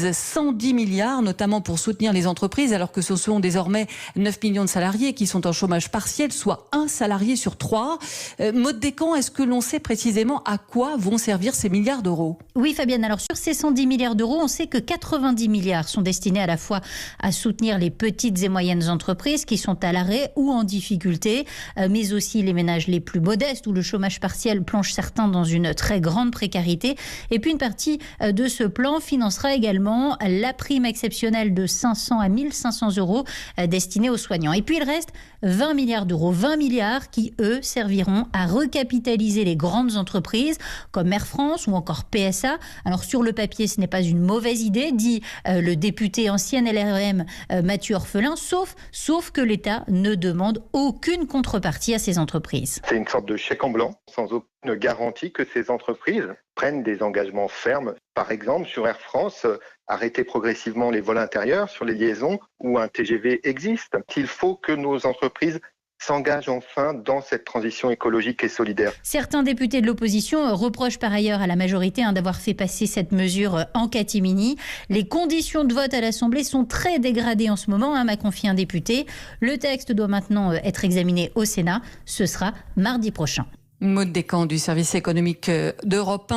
vise 110 milliards, notamment pour soutenir les entreprises, alors que ce sont désormais 9 millions de salariés qui sont en chômage partiel, soit un salarié sur 3. Maude Descamps, est-ce que l'on sait précisément à quoi vont servir ces milliards d'euros ? Oui, Fabienne. Alors, sur ces 110 milliards d'euros, on sait que 90 milliards sont destinés à la fois à soutenir les petites et moyennes entreprises qui sont à l'arrêt ou en difficulté, mais aussi les ménages les plus modestes où le chômage partiel plonge certains dans une très grande précarité. Et puis, une partie de ce plan financera également la prime exceptionnelle de 500 à 1500 euros destinée aux soignants. Et puis, il reste 20 milliards d'euros. 20 milliards qui, eux, serviront à recapitaliser les grandes entreprises comme Air France ou encore PSA. Alors, sur le papier, ce n'est pas une mauvaise idée, dit le député ancien LREM Mathieu Orphelin, sauf que l'État ne demande aucune contrepartie à ces entreprises. C'est une sorte de chèque en blanc, sans aucune garantie que ces entreprises prennent des engagements fermes. Par exemple, sur Air France, arrêter progressivement les vols intérieurs sur les liaisons où un TGV existe. Il faut que nos entreprises s'engagent enfin dans cette transition écologique et solidaire. Certains députés de l'opposition reprochent par ailleurs à la majorité d'avoir fait passer cette mesure en catimini. Les conditions de vote à l'Assemblée sont très dégradées en ce moment, m'a confié un député. Le texte doit maintenant être examiné au Sénat. Ce sera mardi prochain. Maude Descamps du service économique d'Europe 1.